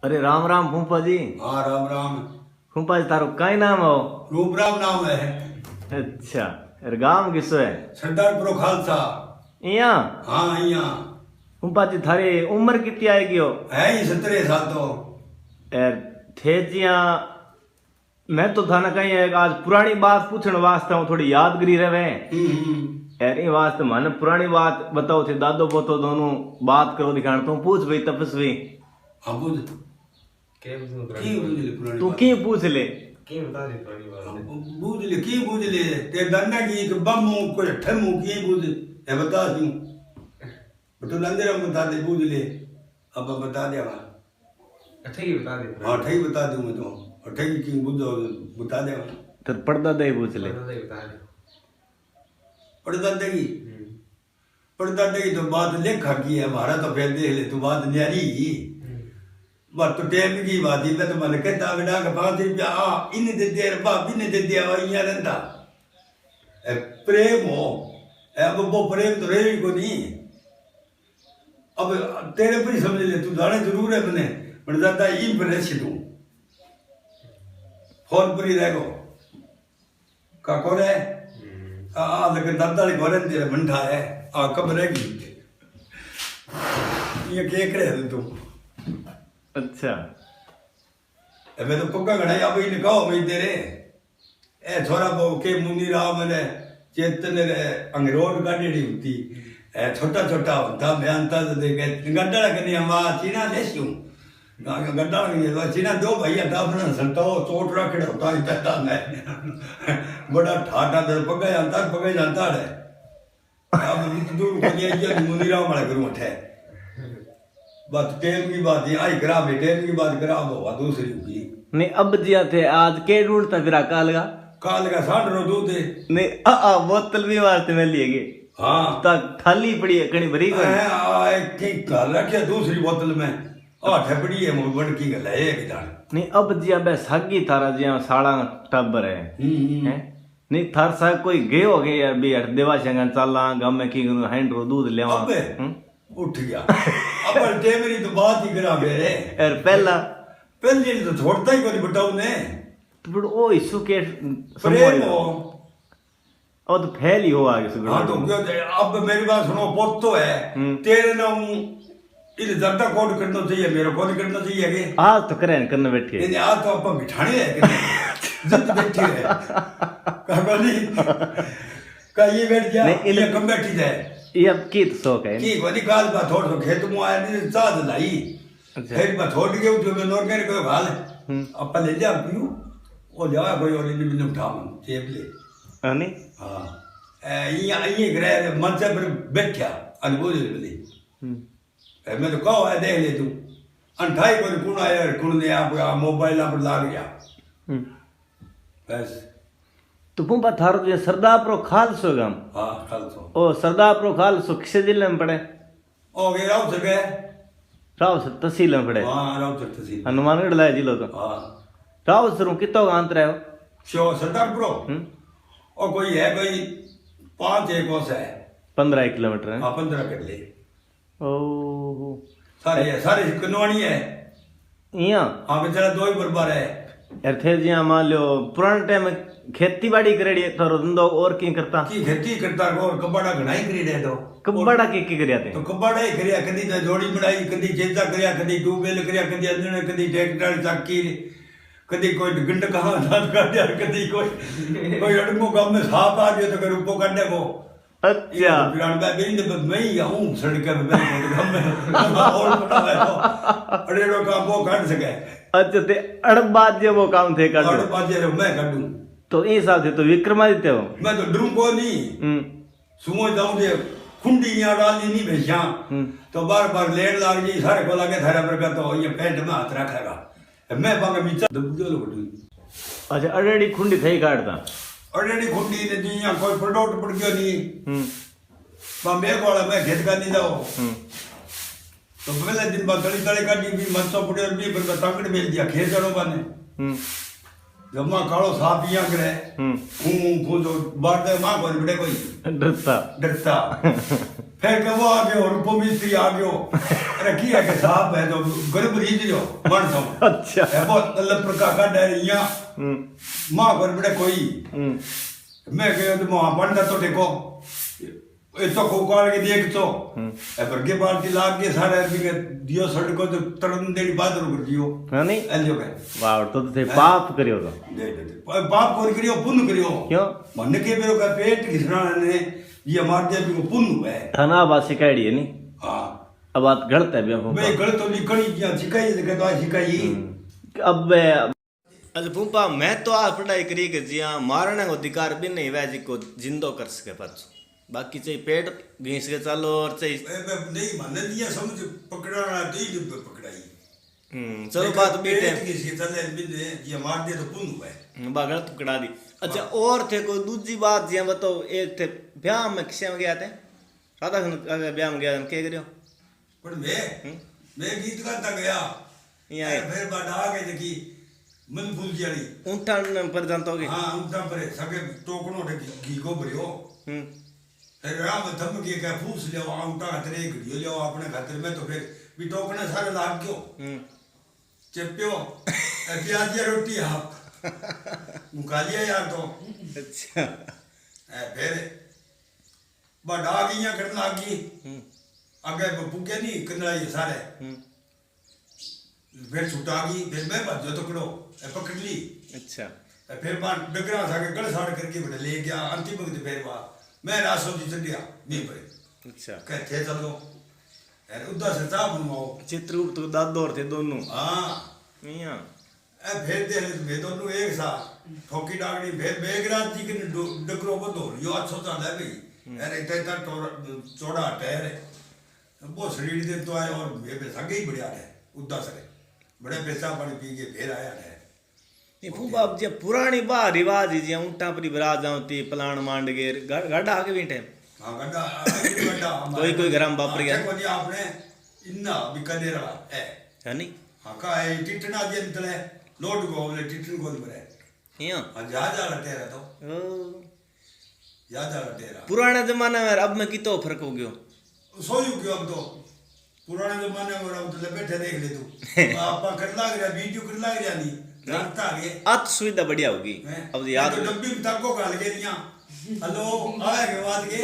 अरे राम राम फूफा जी। हाँ राम राम। फूफा जी तारो काई नाम हो? रूपराम नाम है। अच्छा। अरे गांव किसो है? सरदारपुर खालसा। इया। हाँ यहाँ फूफा जी थारी उम्र कितनी आएगी हो? है ही 17 साल तो। यार थे जिया मैं तो थाना कहीं है आज पुरानी बात पूछने वास्ते हूँ, थोड़ी यादगिरी रहे। यार ये वास्ते मन पुरानी बात बताओ थे, दादो पोतो दोनों बात करो दिखाना तुम पूछ भाई तपस्वी। हाँ पूछ। के की बूझ ले पुरानी तू बात। की पूछ ले। के बता दे पुरानी बात। बूझ ले की बूझ ले ते दंडा की कि बम मुंह कोई ठमू की बूझ ये बता दूं। तो नंदे हम बता दे बूझ ले। अब बता दे वहाँ। अच्छा ये बता दे। हाँ ठही बता दूं मैं तो। और ठही की बूझ बता दे वहाँ। तो पर्दा दे पूछ ले। बता दे। पर्दा देगी। पर्दा देगी तो बात लेखा की है, हमारा तो फिर देख ले तू बात न्यारी। बात तो टाइम की बात ही, मैं तो मन कहता बेटा का 5 रुपया आ इन दे दे बाप इन दे दिया यहाँ रहता प्रेम हो। अब वो प्रेम तो रहे को नहीं। अब तेरे पर ही समझ ले, तू जाने जरूर है मैंने पर ज्यादा इन पर रह तू फोन पर ही रह गो का कौन है लेकिन दादा ने गोरे तेरे मंठा है आ कब रहेगी ये केक रहे तू। अच्छा। मैं तो पक्का गढ़ा अब इन कहो भाई तेरे ए छोरा बो के मुनि राम ने चेतन रे अंगरोड गाड़ी होती ए छोटा छोटा होता मैं अंता तो देखे गड्ढा कनी हम चीना लेस्यू गड्ढा नहीं चीना दो भैया दाफना संतो चोट रखड़े होता इतना मैं बड़ा ठाठा दे पगे जानता है अब दूर को ये मुनि राम वाला करूं उठे बात टेम की बात है आई करा बेटे टेम की बात करा वो दूसरी की नहीं अब जिया थे आज के ढूंढता फिर काल का साढ़ रो दूध है नहीं बोतल भी वास्ते में लिए गए। हाँ तक थाली पड़ी है कणी भरी को ठीक कर रखे दूसरी बोतल में ठपड़ी है मुझ बन की गल है एक दान नहीं अब जिया बे सागी थारा जिया साड़ा टब्बर है हैं? नहीं थार सा कोई गए हो गए यार बे देवा शंगन चाला गांव में की हैंड रो दूध लेवा अबे उठ गया अब टेमरी तो बात ही करा मेरे यार पहला पहले तो छोड़ता ही कोई बताऊ ने तो फिर ओ इसु के प्रेम हो। अब तो फैल ही हो आगे से हाँ तो क्यों अब मेरी बात सुनो पोतो है तेरे नाम इधर ज्यादा कोड करना चाहिए मेरे को नहीं करना चाहिए आगे आज तो करें करने बैठे नहीं आज तो अपन बिठाने है जिद बैठी है कहा नहीं का ये बैठ गया नहीं, ये कम बैठी जाए ये अब की तो शौक है की वनी काल बा थोड़ तो खेत में आया नहीं चाद लाई अच्छा। फिर बा थोड़ के उठ में नोर के कोई हाल अपन ले जा पियो वो जावा कोई और नहीं उठा मन चेप ले हाँ नहीं हाँ ये ग्रह मंच पर बैठा अनुभव ले मैं तो कहो है देख ले तू अंठाई कोई कौन आया कौन ने आप मोबाइल पर लाग गया बस तो पुंपा थारो जो सरदार प्रो खालसो गम हाँ कल तो ओ सरदार प्रो खालसो किसे जिले में पड़े? ओ गए राव सके राव से तहसील में पड़े। हाँ राव सकते सी हनुमानगढ़ लाए जिलो तो हाँ राव सरू कितो अंतर है? शो सरदार प्रो और कोई है कोई 5-1 कोस है 15 किलोमीटर है। हाँ 15 कर ले ओ सारे कनवानी है इया हाँ बेचारा 2 ही बरबार है यार थे जिया मान लो पुराने टाइम में खेती बाड़ी करेड़ी थारो धंधो और की करता की खेती करता को और कबाड़ा घना ही करी दे दो कब्बड़ा की करिया थे तो कबाड़ा ही करिया कदी तो जोड़ी बनाई कदी चेता करिया कदी ट्यूबवेल करिया कदी अंजन कदी ट्रैक्टर चाकी कदी कोई गंड कहाँ दांत कर दिया कदी कोई अड़मो गांव में सांप आ गया तो कर ऊपर काटने को अच्छा बिरान बे बेइन तो मैं ही हूं सड़क पे मैं गांव में और पता है तो अड़े रो काम वो काट सके अच्छा ते अड़बाद जे वो काम थे कर और बाजे रो मैं काटूं तो इस हिसाब से तो विक्रमादित्य हो। मैं तो डरूं को नहीं सुमो जाऊं दे खुंडी यहाँ डाली नहीं भेजा तो बार बार लेट लाग जी सारे को लगे थारे पर का तो ये पेट में हाथ रखेगा मैं बागा बीचा दबजो लोटू अच्छा अड़ेड़ी खुंडी थई काटता अड़ेड़ी खुंडी ने जी यहाँ कोई प्रोडक्ट पड़ गयो नहीं बा मैं वाला मैं खेत का नहीं जाओ तो पहले दिन बाद तड़ी तड़ी काटी भी मच्छो पड़े और भी पर ताकड़ बेच दिया खेत करो बाने जब मां कालो साफ पिया करे हूं तो बात मां को बड़े कोई डरता फिर के वो आ गयो रूपो मिस्त्री आ गयो अरे की है के साहब है तो गर्भ रीज लियो मन सो अच्छा है बहुत मतलब प्रकार का डरिया मां को बड़े कोई मैं गयो तो वहां पंडा तो देखो ये तो को काल के देख तो ए पर के बाल की लाग के सारे आदमी के दियो सड़ को तो तड़न देनी बात रो कर दियो हाँ नहीं एलियो के वाह तो थे पाप करियो तो दे पाप कोई करियो पुण्य करियो क्यों मन के मेरो का पेट घिसना ने ये मार दे भी को पुण्य है थाना बात शिकायत है नहीं हां अब बात गलत है बेवकूफ मैं गलत तो लिखनी क्या शिकाई के तो शिकाई अब अच्छा फूफा मैं तो आ पढ़ाई करी के जिया मारने को अधिकार भी नहीं वैसे को जिंदो कर सके पाछो बाकी चाहिए पेट घीस के चलो और चाहिए नहीं मन दिया समझ पकड़ना दी पकड़ाई चलो बात बेटे किसी चले बिंदे ये मार दे तो पुण्य है बागड़ पकड़ा दी अच्छा और थे कोई दूसरी बात जिया बताओ एक थे ब्याह में किसे में गया थे राधा अगर ब्याह में गया क्या करियो पर मैं गीत गाता गया यहाँ फिर बाद आ गए देखी मन फूल जारी ऊंटन पर जानता होगी हां ऊंटा पर सके टोकनो टे घी को भरियो फिर राम थम के क्या फूस ले ऊंटा खातिर एक घड़ियो ले अपने खातिर में तो फिर भी टोकने सारे लाग गयो चेप्यो प्याज या रोटी आप मुका लिया यार तो अच्छा फिर बड़ा आ गई या करना आ गई आगे पुगे नहीं करना ये सारे फिर छुटा गई फिर मैं भजो टुकड़ो पकड़ ली अच्छा फिर बार डगरा था के गड़ साड़ करके बड़े ले गया अंतिम वक्त फिर बार मैं रासो जी चढ़िया नहीं पर अच्छा कहते चलो यार उधर से चा बनवाओ चित्रगुप्त तो दादो और थे दोनों हाँ मियां फिर दे वे दोनों एक साथ ठोकी डागनी फिर बेगराज जी के डगरो को धो लियो अच्छो चल है भाई अरे इतना चौड़ा टहर है वो शरीर दे तो आए और मेरे सगे ही बढ़िया है उदास है बड़े पैसा पानी पी के फिर आया है ये फूफा अब जे पुरानी बात रिवाज जी ऊंटा पर बरात जाती पलाण मांड के गाड़ा आके बैठे हां गड्ढा कोई घर में बापर गया कोनी आपने इन्ना बिकने रहा है नहीं हां का है टिटना जे निकले लोड को बोले टिटन को बरे यहाँ हां जा लटेरा तो याद आ लटेरा पुराने जमाने में अब में कितो फर्क हो गयो सोयू क्यों अब तो पुराने जमाने में अब तो बैठे देख ले तू आपा कर लाग रहा वीडियो कर लाग रहा नहीं जानता आगे अब सुविधा बढ़िया होगी अब याद तो डब्बी में तक को गाल के दिया हेलो आवे के बाद के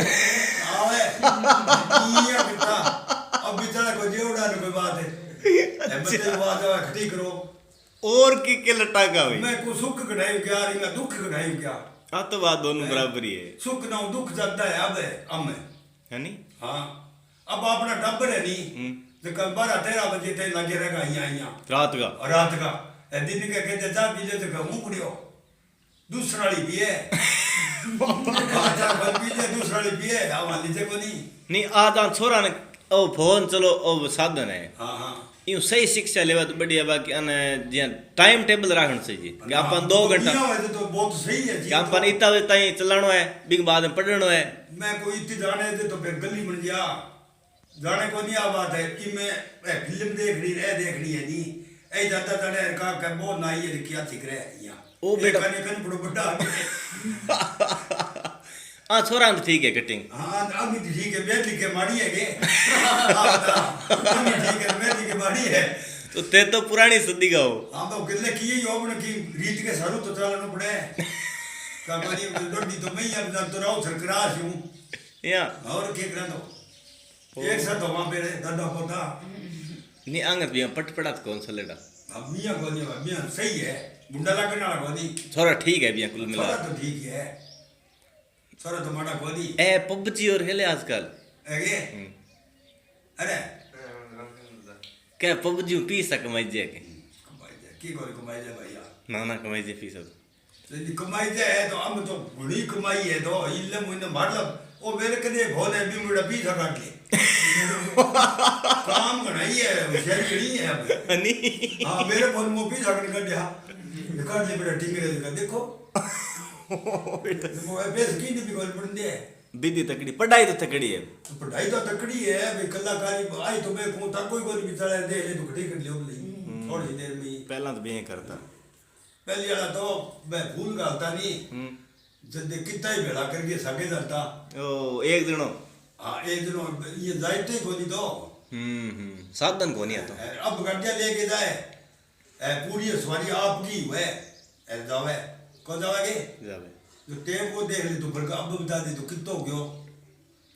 आवे ये कितना अब बेचारा को जेवड़ा न कोई बात है बच्चे बात है खटी करो और की लटाका हुई मैं को सुख कढ़ाई क्या रही मैं दुख कढ़ाई क्या आ तो बात दोनों बराबर ही है सुख ना दुख ज्यादा है अब है नहीं हाँ अब अपना टब्बर है नहीं तो कल 12-13 बजे तक लगे रहेगा यहाँ रात का दिन के कहते जा पी ले तो कहूँ कुड़ियो दूसरा वाली भी है अच्छा फल पी ले दूसरा वाली भी है हाँ लीजिए को नहीं आज छोरा ने ओ फोन चलो ओ साधन है हाँ हाँ यूं सही शिक्षा लेवा तो बढ़िया बाकी अने जे टाइम टेबल रखना चाहिए कि अपन 2 घंटा तो बहुत सही है कि अपन इतना बजे ताई चलानो है बिग बाद में पढ़नो है मैं कोई इतनी जाने दे तो फिर गली बन गया जाने को नहीं आ बात है कि मैं फिल्म देखनी है नहीं ऐ जाता जाने का कर बहुत नाई है क्या ठीक रहे यहाँ ओ बेटा कने कने बड़ो बड़ा हां छोरा तो ठीक है कटिंग हां अभी ठीक है मैं लिखे माड़ी है के अभी ठीक है मैं लिखे माड़ी है तो ते तो पुरानी सदी का हो हां तो किले की ही हो की रीत के सारू तो चलाना पड़े का मारी डोडी तो मैं अब तो राव सरकराश हूं या और के करा दो एक साथ वहां पे दादा पोता नहीं आंगत भी पटपटात कौन सा लेड़ा अब मियां को नहीं मियां सही है बुंडा लगने वाला को नहीं छोरा ठीक है बिया कुल मिला छोरा तो ठीक है छोरा तो माड़ा को नहीं ए पबजी और खेले आजकल अरे अरे क्या पबजी पी सक मजे के की कमाई जाए भैया ना ना कमाई जे पी सब यदि कमाई जाए तो हम तो बड़ी कमाई है तो इल्ले मुझे मतलब वो मेरे कदे भोले भी मुड़ा पी सका के काम बनाई है शरीर नहीं है अब नहीं हां मेरे फोन में भी सकने कर दिया कर ले बेटा ठीक है देखो वो बेस की भी कॉल पड़ दे विधि तकड़ी पढ़ाई तो तकड़ी है पढ़ाई तो तकड़ी है भाई कलाकारी आई तो मैं को तक कोई बिचारा दे ले तो खड़ी कर ले थोड़ी देर में पहला तो बें करता पहली वाला तो मैं भूल गाता नहीं जब कितना ही भेड़ा करके सके जाता ओ एक दिनों हाँ एक दिन ये जाइते ही कोनी तो साधन को नहीं आता अब गड्ढिया लेके जाए पूरी सवारी आपकी हुए जावे कौन जावेगे जावे जो टेम को देख ले तो फिर अब बता दे तो कितना हो गयो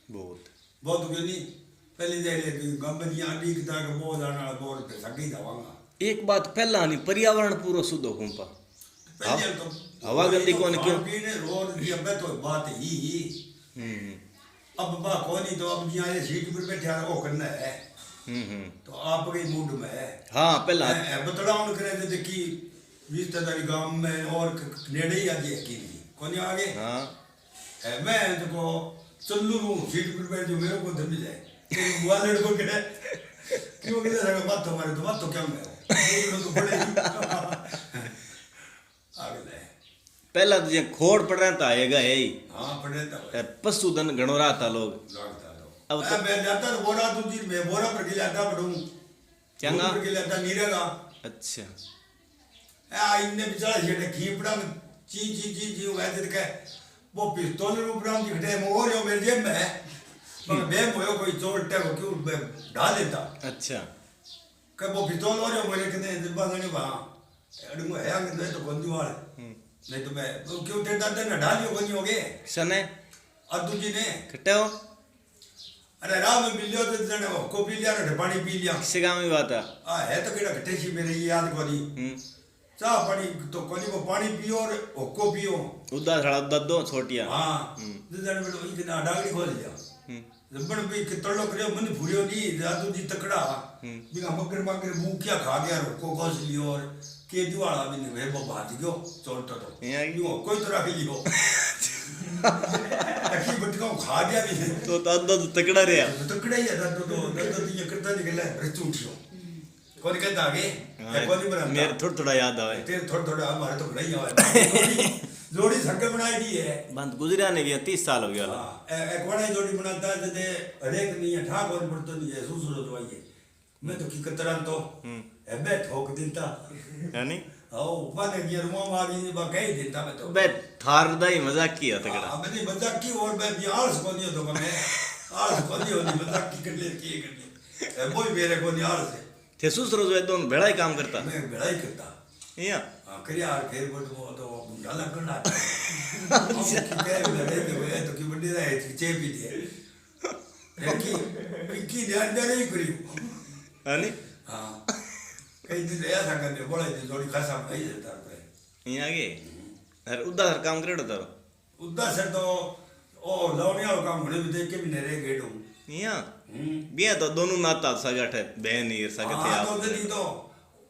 बहुत बहुत हो गयो नहीं पहले देख ले कि गंबनिया आंटी की तरह बहुत जाना बहुत पे सके जावांगा एक बात पहला नहीं पर्यावरण पूरा शुद्ध हो कुंपा पहले तो हवा गंदी कौन क्यों पीने रोड दिया मैं तो बात ही अब बा कोनी तो अब यहाँ ये सीट पर बैठे वो करना है तो आपके मूड में है हाँ पहला बतलाउन करे थे कि रिश्तेदारी गांव में और नेड़े ही आगे की कोनी आगे हाँ मैं तो को चल्लू रू सीट पर बैठ जो मेरे को धम जाए तेरी बुआ लड़को के क्यों कहते सका बात तो हमारे तो बात तो क्या मैं तो पड़े आगे ले पहला तो जे खोड़ पड़ रहा था आएगा है ही हाँ पड़े तो पशुधन गणो रहा था लोग अब तो मैं जाता तो बोरा तुझी मैं बोरा पर के जाता पड़ूं चंगा पर के जाता नीरेगा अच्छा इनने बेचारा जेड़े खीपड़ा में ची वैसे के वो पिस्तौल रूपड़ा में खटे मोर यो मेरे जेब में है मगर बे मोयो कोई चोर टे को क्यों ढा देता अच्छा के वो पिस्तौल और यो मेरे कने दिबा गने बा अडंगो है अंग तो बंदी वाले नहीं तो मैं क्यों टेटा देना ढालियो कोनी होगे सने अद्दू जी ने खट्टे हो अरे राम में मिलियो तो जने को पी लिया ने पानी पी लिया किसी काम में बात है तो केड़ा घटे सी मेरे याद कोनी चाह पानी तो कोनी को पानी पियो और ओको पियो उदा थोड़ा दद्दो छोटिया हां जने बेटो इतना डागड़ी खोल लिया जबन भी कितलो करे मन भूरियो नी जादू जी तकड़ा बिना मगर मुंह क्या खा गया रोको घोस लियो और के दिवाला भी ने वो भाज गयो चोरता तो यो कोई तो रख लियो अखी बटका खा गया भी तो दद्दो तकड़ा रे तो तकड़ा ही है दद्दो ये करता निकला रचूठियो कौन कहता आगे कौन बना मेरे थोड़ा याद आवे तेरे थोड़ा हमारे तो नहीं आवे जोड़ी संग बनाई दी है बंद गुजरिया ने भी 30 साल हो गया एक बड़ा जोड़ी बनाता है जदे हरेक नहीं है ठाक और पड़तो नहीं है सुसुरो तो आइए मैं तो की कतरा तो है ठोक देता है नहीं आओ बने गियर मुंह मारी नहीं बा कह देता मैं तो बे थार दा ही मजाक किया तगड़ा अब नहीं मजाक की और मैं बिहार से कोनी तो मैं आल कोनी होनी मजाक की कर ले की कर ले वो मेरे को नहीं आल से थे सुसरो जो दोनों बेड़ा ही काम करता मैं बेड़ा ही करता या हां करिया फिर वो तो गाला करना की कह लगे तो की बड़ी है चे भी दे की ध्यान दे रही करी है नहीं हां कई दिन ऐसा करने बोला जी थोड़ी खासा नहीं देता पे यहाँ आगे अरे उधर काम करेडो तारो उधर से तो ओ लौनिया काम होने भी देख के भी नरे गेडो यहाँ बिया तो दोनों नाता सगट है बहन ही सगट है हां तो नहीं तो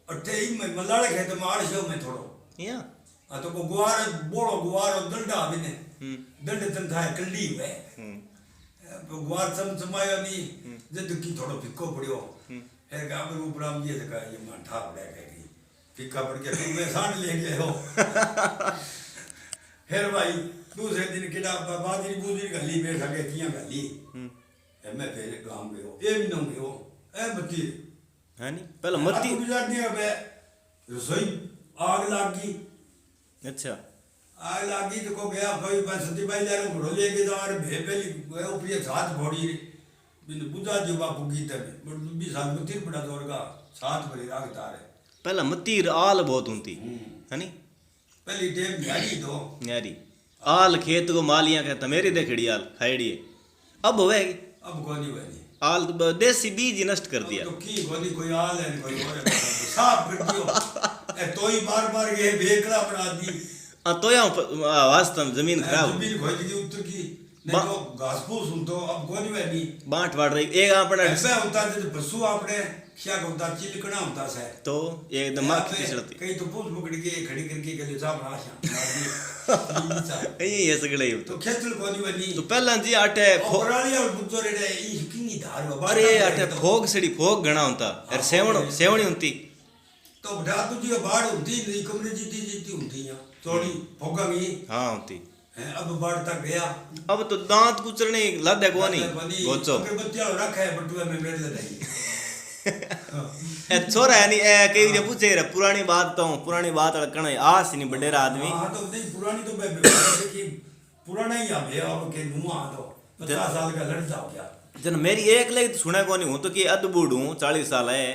अठे ही में मलाड़े खेत में आड़ शो में थोड़ो यहाँ आ तो को गुवार बोलो गुवार दंडा भी ने दंड तन था कल्ली वे गुवार समायो नहीं जद की थोड़ो फिक्को पड़ियो है गाम रूप राम जी का ये मान ठा पड़े गई फिक्का पड़ गया तुम में सांड ले गए हो फिर भाई दूसरे दिन किड़ा बादरी बूदरी गली में सके किया गली मैं फिर गांव गयो ए भी न गयो ए बत्ती है नहीं पहले मत्ती गुजर दिया बे रसोई आग लागी अच्छा आग लागी तो को गया भाई बस सती भाई ले घोड़ो लेके जा और भेपेली गयो ऊपर साथ भोड़ी बिन बुझा जो बापू गीत में भी साल मतीर पड़ा दौर का साथ भरी राग तारे पहला मतीर आल बहुत होती है नहीं पहली टेम न्यारी तो न्यारी आल खेत को मालियां कहता मेरी देखड़ी आल खाइड़ी अब होएगी अब कोनी वाली आल तो देसी बीज ही नष्ट कर दिया तो की कोनी कोई आल है कोई और साफ कर दियो ए तोई बार ये बेकड़ा बना दी तो यहाँ वास्तव में जमीन खराब जमीन खोज की उत्तर की नहीं तो घास फूस सुन तो अब कोनी वाली बांट बांट रही एक अपना ऐसा होता है जब पशु आपने क्या होता चिलकना होता है तो एकदम माखी की चलती कई तो पूछ पकड़ के खड़ी करके गले साहब ये सगळे तो खेचल कोनी वाली तो पहला जी आटे ओराली और बुद्धो रे ई किंगी धार अरे आटे फोग सड़ी फोग घणा होता और सेवणी होती तो बड़ा तुझी बाढ़ होती नहीं कमरे जीती होती या थोड़ी फोगा भी हां होती है अब बाढ़ तक गया अब तो दांत कुचरने लादे को नहीं गोचो अगरबत्तियां रखा है बटुआ में मेरे ले ए छोरा है नहीं ए कई रे पूछे रे पुरानी बात अड़कण आस नहीं बडेरा आदमी हाँ तो नहीं पुरानी तो मैं देखी पुराना ही आ गया अब के नुआ तो 50 साल का लड़का हो गया जन मेरी एक लेग सुने को नहीं हूं तो कि अद बूढ़ हूं 40 साल है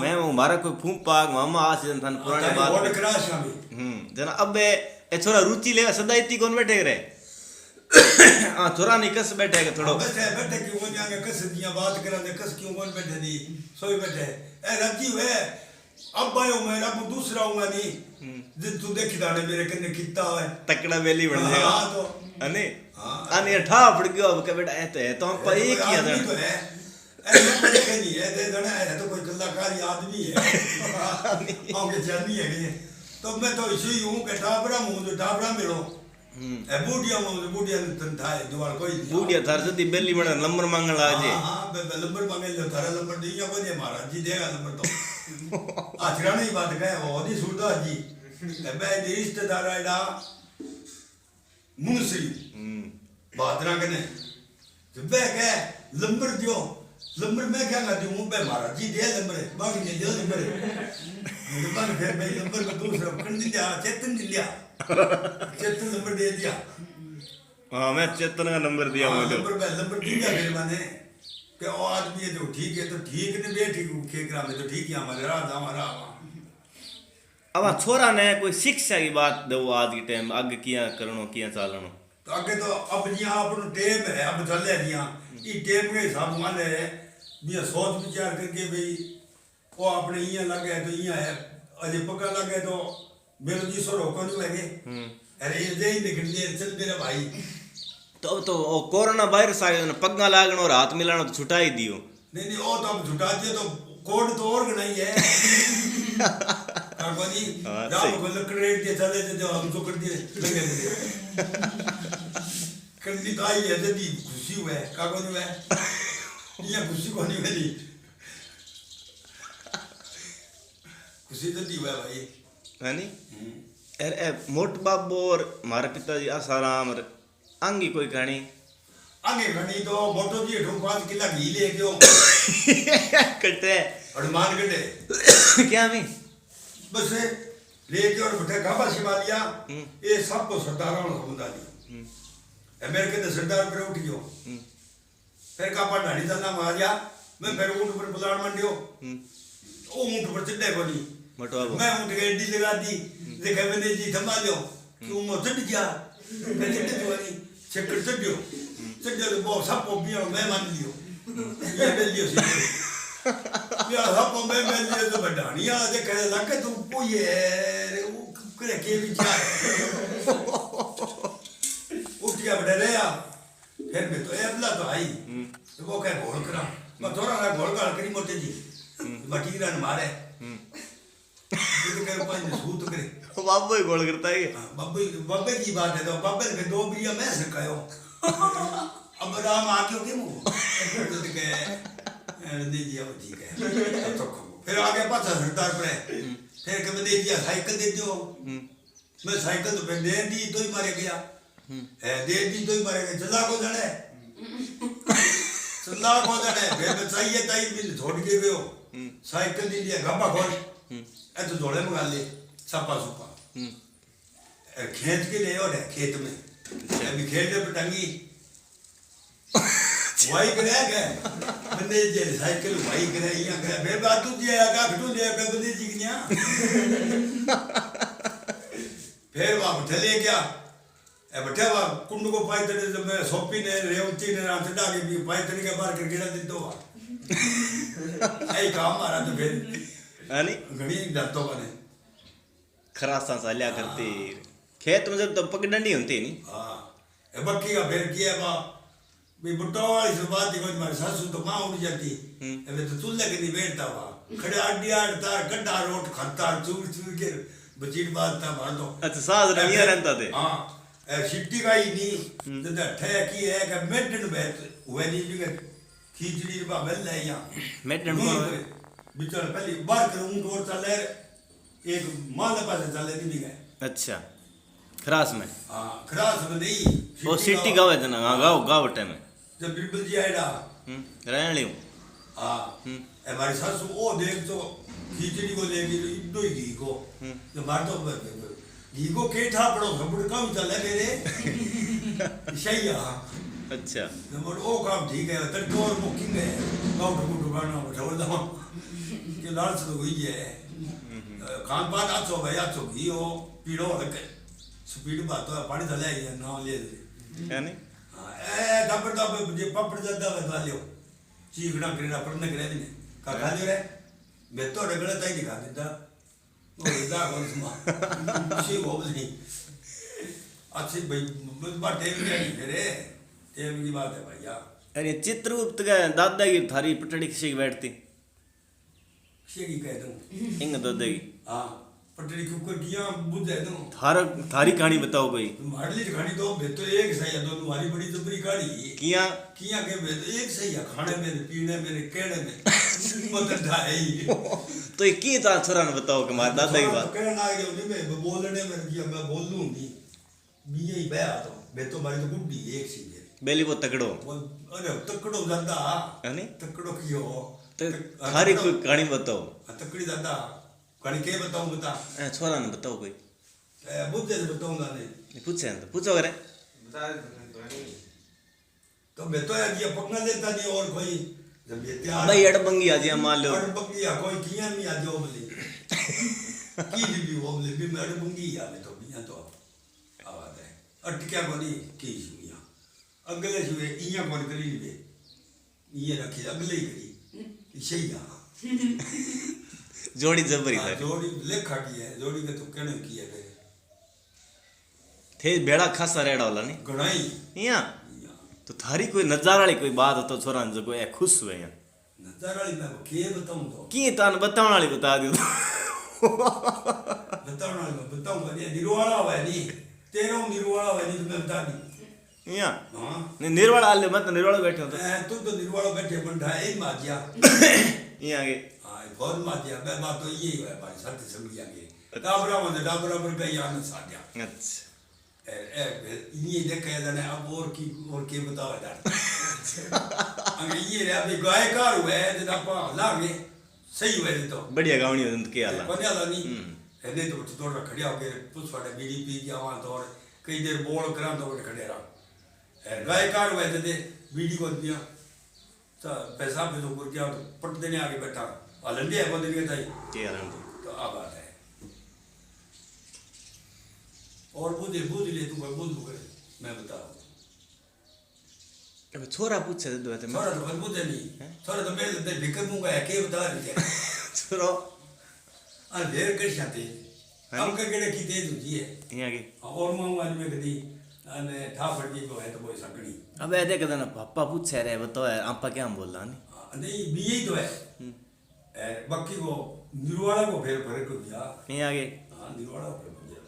मैं हमारा कोई फूंपा मामा आस जन थन पुरानी बात और क्रैश आ गई जन अब ए छोरा रुचि ले सदा इतनी कौन बैठे रे हां छोरा नहीं कस बैठे के थोड़ो बैठे क्यों को जाके कस दिया बात करा दे कस क्यों कौन बैठे दी सोई बैठे ए राजी है अब आयो मैं अब दूसरा हूंगा नहीं जिस तू देखी दाने मेरे कने कितना है तकड़ा वेली बन जाएगा हां तो अने अने ठा पड़ गयो अब के बेटा ऐ तो हम पर एक ही है तो है ऐसे बैठे नहीं है दे देना है तो कोई कलाकारी आदमी है हम के जानी है तो मैं तो इसी हूं के टाबरा मुंह जो टाबरा मिलो ए बूढ़िया तन था दुआर कोई बूढ़िया थार सदी बेली बन नंबर मांगण आ जे हां नंबर मांगे लो थारा नंबर दिया को दे महाराज जी देगा नंबर तो आचरा नहीं बात कहे वो नहीं सुनता जी मैं रिश्तेदार आड़ा मुंसरी बात ना कने जब कहे नंबर दियो नंबर मैं क्या करती हूं मैं महाराज जी दे नंबर बाकी नहीं दे नंबर मेरे पास फिर मैं नंबर को दूसरा कर दिया चेतन दिया चेतन नंबर दे दिया हां मैं चेतन का नंबर दिया मुझे नंबर दिया फिर मैंने कि वो आदमी है जो ठीक है तो ठीक ने बेठी के करा में तो ठीक है हमारा हमारा अब छोरा ने कोई शिक्षा की बात दो आज के टाइम आगे किया करनो किया चालनो तो आगे तो अब जिया अपन टेम है अब चले जिया ई टेम के हिसाब माने बिया सोच विचार करके भाई वो अपने इया लगे तो इया है अजे पका लगे तो मेरे जी सो रोको नहीं लगे अरे ये ही निकल लिए चल मेरा भाई तो कोरोना वायरस आ गया पग्गा लागण और हाथ मिलाना तो छुटा ही दियो नहीं वो तो अब छुटा दिए तो कोड तो और नहीं है काकोनी जाओ को लकड़े दे चले जो हम तो कर दिए लगे कर दी तो आई है जदी खुशी हुए काकोनी हुए ये खुशी को नहीं मिली खुशी जदी हुआ भाई है नी ए मोट बाबू और मारे पिताजी आसाराम अंगी कोई कहानी आगे घनी तो मोटो जी 5 किलो घी ले गयो कटे हनुमान कटे क्या में बस ले के और बैठे गाबा शिवा लिया ये सब को सरदारों ने समझा दिया अमेरिका के सरदार पर उठ गयो फिर का पर ढाणी का नाम आ गया मैं फिर ऊंट पर बुलाड़ मंडियो वो ऊंट पर चढ़े कोनी मटवा मैं ऊंट के एडी लगा दी देखे मैंने जी थमा लियो क्यों मो चढ़ गया मैं चढ़ तो नहीं चक्कर चढ़ियो चढ़ वो सब को भी मैं मान लियो ये ले लियो सी या सब को मैं लियो तो बढ़ानिया देखे लगे तू कोई है वो करे के विचार उठ गया बड़े रहा फिर मैं तो एबला तो आई तो वो कह घोल करा मैं थोड़ा ना घोल कर करी मोटे जी बाटी रन मारे तो पांच सूत करे बाबू ही गोल करता है बाबे की बात है तो बाबे के 2 बिया मैं सकायो अब राम आ गयो के मुंह तो के दे दिया वो ठीक है तो फिर आगे पाछा सरदार पर फिर के दे दिया साइकिल दे दियो मैं साइकिल तो दे दी तो ही मारे गया दे दी तो ही मारे गया चला को जाने फिर मैं चाहिए ताई भी छोड़ के गयो साइकिल दे दिया गप्पा खोल ऐ तो जोड़े मंगा ले सपा सुपा खेत के ले और खेत में अभी खेत पे टंगी वाई करे गए बंदे जे साइकिल वाई करे या करे बे बात तू जे का फटू जे का बंदे जी गया फिर वहां चले गया ए बैठा हुआ कुंड को पाई तने जब मैं सोपी ने रेवती ने रात चढ़ा के भी पाई तने के बाहर गिरा दे दो ऐ काम मारा तो फिर है नी घड़ी जातो बने खरासा सालिया करते खेत में जब तो पगडंडी होती नहीं हां ए बक्की का फिर किया बा भी बुट्टो वाली से बात ही मारी सासू तो मां उड़ जाती ए तो चूल्हे के नहीं बैठता वा खड़े आडिया तार गड्ढा रोट खाता चूर चूर के बचीट बात था मार दो अच्छा साज रनिया रहता थे हां ए सिट्टी का ही नहीं तो ठे की है कि मेडन बैठ हुए नहीं भी खींचड़ी बा बेल है यहां मेडन को बिचार पहले बार कर ऊंट और चले एक माल पास चले नहीं गए अच्छा खरास में हां खरास में नहीं वो सिटी गाँव है ना गाँव टाइम में जब बिल्कुल जी आएगा रहने लियो हाँ हमारी सासू वो देख तो खिचड़ी को लेगी इतना ही घी को जो मार तो घी को के ठा पड़ो खबर कम चले मेरे सही है हाँ अच्छा नंबर वो काम ठीक है तड़के और बुकिंग है काउंट कुट करना छोड़ दो कि लाल से तो हुई है खान पान अच्छो भाई अच्छो घी हो पीड़ो हल्के स्पीड बात है पानी चले आई है ना ले यानी ए दबर दबर जे पपड़ जदा बता लियो चीकड़ा करेना पड़ने करे ने का खा ले मैं तो रगड़ा ताई दिखा देता वो इदा कौन समा सी वो नहीं अच्छी भाई बात टेम नहीं करे टेम की बात है भैया अरे चित्रगुप्त का दादा की थारी पटड़ी किसी की बैठती शेगी कह दूं इंग दादा की हां पटड़ी के ऊपर किया बुझ है दूं थारी कहानी बताओ कोई मारली कहानी तो बे तो एक सही है दो तुम्हारी बड़ी जबरी कहानी किया के बे तो एक सही है खाने में पीने में कहने में मतलब ढाई तो ये की था छोरा ने बताओ कि मार दादा की बात कहना आ गया नहीं मैं बोलने में किया मैं बोल लूं नहीं बीए ही बया तो बे तो मारी तो गुड्डी एक सी है बेली वो तकड़ो अरे तकड़ो ज्यादा यानी तकड़ो कियो तो थारी कोई कहानी बताओ तकड़ी ज्यादा कहानी के बताऊं बता छोरा ने बताओ कोई बुझे से बताऊंगा नहीं पूछे तो पूछो करे बता दे पुरानी तो मैं तो यार ये पकना लेता नहीं और कोई जब ये तैयार भाई अड़बंगी आज या मान लो अड़बंगी या कोई किया नहीं आ जाओ बोले की भी वो बोले भी मैं अड़बंगी या मैं तो बिया तो आवाज है अटक्या कोनी की सुनिया अगले सुए इया कोन करी ली ये रखी अगले ही करी सही है जोड़ी जबरी था जोड़ी लेखा की है जोड़ी के तो कहने की है थे बेड़ा खासा रेड़ा वाला नहीं गणाई इया तो थारी कोई नजारा वाली कोई बात तो छोरा ने जो कोई खुश हुए या नजारा वाली मैं के बताऊं तो की तान बतावण वाली बता दियो बताऊं ना मैं बताऊंगा ये निर्वाणा है नहीं तेरा निर्वाणा है नहीं तो मैं बता दी इया हां नहीं निर्वाणा आले मत निर्वाणा बैठो तो तू तो निर्वाणा बैठे बंधा ए माजिया इया के हां बहुत माजिया मैं बात तो यही है भाई सत्य समझियागे डाबरा पर पे यान साध्या अच्छा ये देखे जाने अब और की बताओ यार अगर ये रे अभी गायकार हुए जब आप लागे सही हुए तो बढ़िया गावनी हो के आला कोने आला नहीं नहीं तो थोड़ा खड़िया होके पुछ वाले बीड़ी पी गया वहां तो और कई देर बोल करा तो खड़े रहा गायकार हुए थे बीड़ी को दिया तो पैसा पे तो कर गया तो पट देने आगे बैठा लंडे है बोल देने ताई के आराम तो अब बात है और बुझ ले तू बोल करे मैं बताऊं अब छोरा पूछे तो बात छोरा तो बुझ नहीं छोरा तो मेरे तो फिकर मुंगा है के बता रही है छोरो अरे देर कर शाते हम का केड़े की तेज होती है इया के और मां आज में कदी अने था पड़ती तो है तो कोई सकड़ी अब ए देख ना पापा पूछे रे बताओ यार आपा क्या बोल रहा नहीं नहीं बीए तो है बाकी को निर्वाणा को फेर फर्क हो गया इया के हां निर्वाणा को फेर हो गया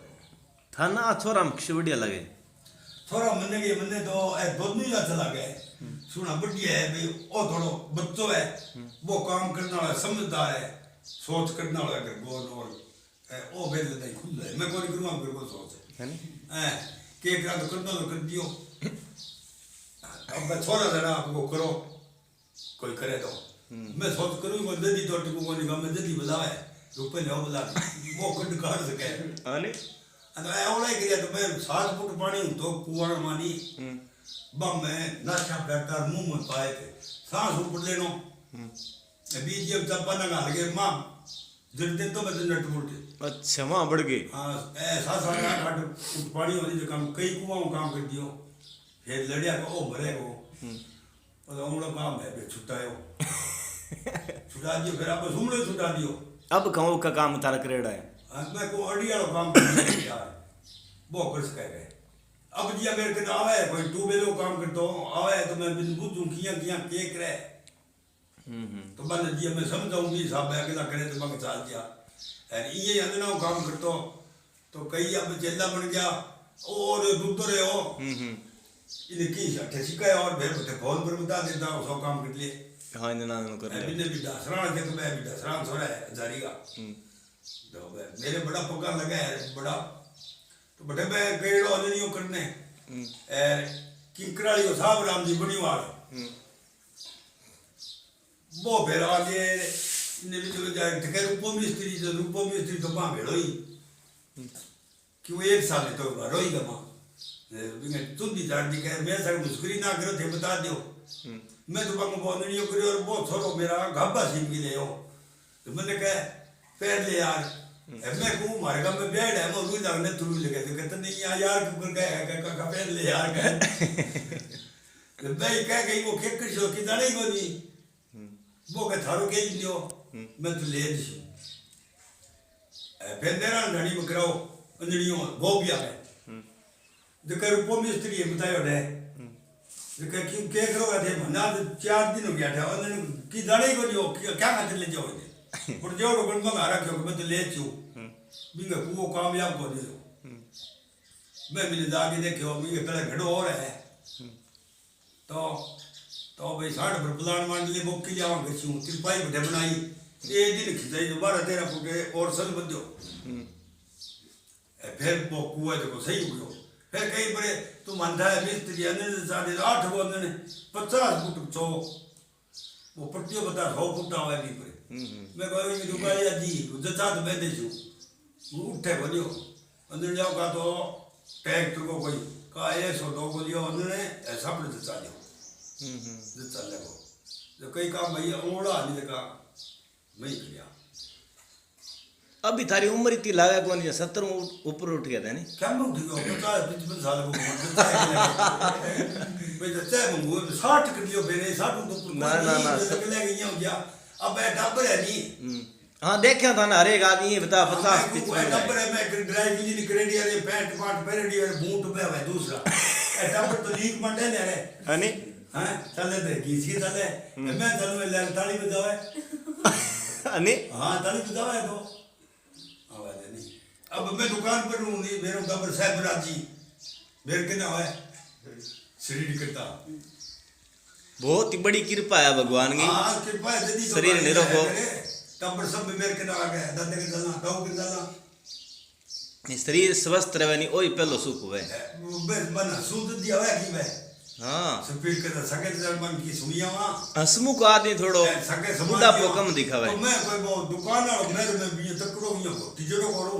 थाना छोरा मुझे बढ़िया लगे थोड़ा मन्ने तो ए दोनों ही अच्छा लगे सुना बढ़िया है भाई ओ थोड़ो बच्चो है वो काम करने वाला समझदार है सोच करने वाला अगर गोल और ओ बेल नहीं खुद है मैं कोई करूंगा मेरे को सोच है नहीं के करा तो करना तो कर दियो अब मैं छोड़ा देना आपको करो कोई करे तो मैं सोच करूंगा जल्दी तो टिकूंगा नहीं मैं जल्दी बुलावे रुपए ले बुला वो कुछ कर सके हां नहीं અને એવળે કર્યા તો મેં 7 ફૂટ પાણી તો કુવાણ માની બમ મેં નાશા બેટર મુંહ में पाए थे सांस ऊपर लेनो बीजीएम चप्पा ना लगे मां जल्दी तो मैं नट मुड़ते अच्छा वहां बढ़ गए हां ऐसा सारा काट पानी वाली जो काम कई कुआं काम कर दियो फिर लड़िया को ओ भरे को और हमलो काम है बे छुटायो छुटा दियो फिर आप सुमले छुटा दियो अब गांव का काम तारा करेड़ा है मैं को अड़ी वाला काम कर यार वो कर सके अब जी अगर के आवे कोई टूबेलो काम करतो आवे तो मैं बिन बुझूं किया के करे तो बन जी मैं समझाऊंगी साहब अगला करे तो मैं चाल दिया ये अंदना काम करतो तो कई अब जेला बन गया और दूध रहे हो इनकी अठे सिकाय और फिर फोन पर बता देता हूं सो काम कर लिए हां इतना कर ले बिन भी दसरा के तो मैं भी दसरा छोड़ा है जारी का तो मेरे बड़ा पक्का लगा है बड़ा तो बड़े मैं पेड़ो नहीं करने किंकराली साहब राम जी बड़ी वाल वो फिर आगे ने भी चलो जाए तो कह रूपो मिस्त्री तो मां भेड़ो ही कि वो 1 साल तो भरो ही गमा तुम भी जान दी कह मैं सर मुस्कुरी ना करो थे बता दो मैं तो बांगो बोलनी करो और बहुत छोरो मेरा घाबा सीम के ले हो तो मैंने कहा पैर ले यार मैं को मारे का मैं बैठ है मैं रुई लगने तुरु लगे तो कहते नहीं यार क्यों कर का पैर ले यार कह तो मैं कह गई वो के कर की जाने को नहीं वो के थारो के लियो मैं तो ले दी फिर मेरा घड़ी में कराओ अंजड़ियों वो भी आ गए जो कर रूपो मिस्त्री है बतायो रे जो कह क्यों क्या करोगे थे मना 4 दिन हो गया था उन्होंने की जाने को नहीं क्या खाते ले जाओ पर जो लोग में आ रखे मैं तो ले चू बिंगा वो कामयाब को दे मैं मिल जाके देखो बिंगा पहले घड़ो और है तो भाई 60 पर प्लान मान लिए बुक की जावा गछू तिरपाई बटे बनाई ये दिन खिचाई दोबारा 13 फुट और सल बजो फिर वो कुआ तो सही हो गयो फिर कई बड़े तू मानता है मिस्त्री ने 8.5 वो ने 50 फुट चो वो पट्टियों बता 100 फुट आवे भी पर मैं कहूं कि दुकाया जी जचा तो मैं दे छु वो उठे बोलियो अंदर जाओ का तो ट्रैक्टर को कोई का 102 को लियो उन्होंने ऐसा पर जचा लियो जचा लगो जो कई काम भैया ओड़ा नहीं का मैं ही किया अभी थारी उम्र इतनी लागे कौन है 70 ऊपर उठ गया था नहीं क्या मैं उठ गया 50-55 साल को भाई जचा मंगो 60 कर लियो मेरे 60 तो ना ले गई हो गया अब मैं डब्बर है नहीं हाँ देखा था ना हर एक आदमी ये बता 50-55 डब्बर है मैं ड्राइव की नहीं करेडी अरे पैंट पाट पहरेडी अरे बूट पे है दूसरा ए डब्बर तो लीक मंडे ने रे हनी हां चले दे किसी चले मैं चल में ले ताली बजावे हनी हां ताली बजावे तो आवाज नहीं अब मैं दुकान पर हूं नहीं मेरे डब्बर साहब राजी मेरे के ना है श्री करता बहुत ही बड़ी कृपा है भगवान की हां कृपा है दीदी शरीर निरोग हो डब्बर सब मेरे के ना आ गया दादे के चलना गांव के चलना शरीर स्वस्थ रहे नहीं वही पहलो सुख हुए बस बना सूद दिया है कि मैं हाँ स्पीड के सके जर्मन की सुनिया वहां हसमुख आदमी थोड़ो सके बुढ़ा पो कम दिखावे तो मैं कोई वो दुकान और मेरे में भी तकड़ो ही हो तिजोरो करो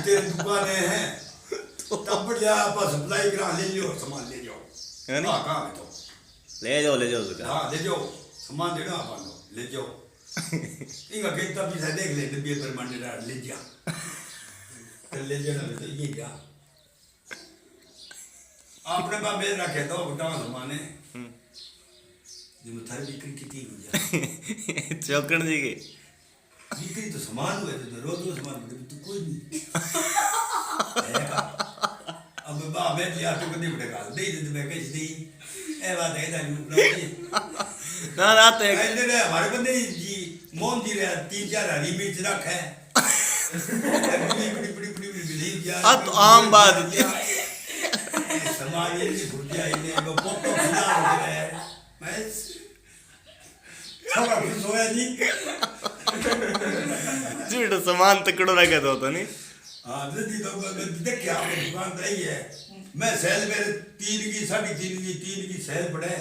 तेरी दुकान है तब जा आप सप्लाई करा ले लियो सामान ले जाओ है नहीं हां कहां है तो ले जाओ उसका हां ले जाओ सामान देना अपन ले जाओ इनका कितना पैसा देख ले डब्बे पर मंडे डाल ले जा तो ले जाना तो ये क्या आपने बाबे रखे तो बता जमाने जिम थारी बिक्री कितनी हो जाए चौकण जी की बिक्री तो सामान हुए तो रोज सामान तो कोई नहीं अब बाबे लिया तो कभी बड़े गाल दे दे मैं कैसे दी ए बात है ना तो ने हमारे बंदे जी मोहन जी रे 3-4 हरी मिर्च रख है बड़ी हाँ तो आम बात समाज की भुर्जिया इन्हें वो फोटो खिला रहे हैं मैं सब खुश होया जी जीटो सामान तकड़ो रखे तो नहीं हाँ दीदी तो देख क्या दुकान तो यही है मैं सेल मेरे 3 की 3.5 की सेल पड़े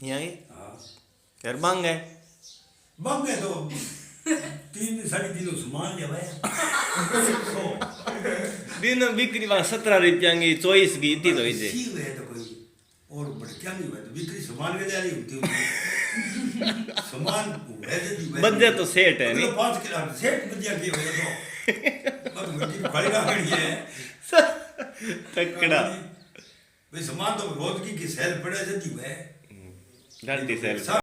यहाँ हाँ यार मांग है बंग है तो 3-3.5 सामान लिया भाई दिन बिक्री वहाँ 17 रुपया की 24 की इतनी तो इसे सी हुए तो कोई और बड़े क्या नहीं हुआ तो बिक्री सामान के लिए होती सामान बंदे तो सेठ है नहीं 5 किलो सेठ बंदिया की हुए तो अब बड़ी खड़ी रखनी है तकड़ा भाई सामान तो रोज की सेल पड़े जदी है घंटी सेल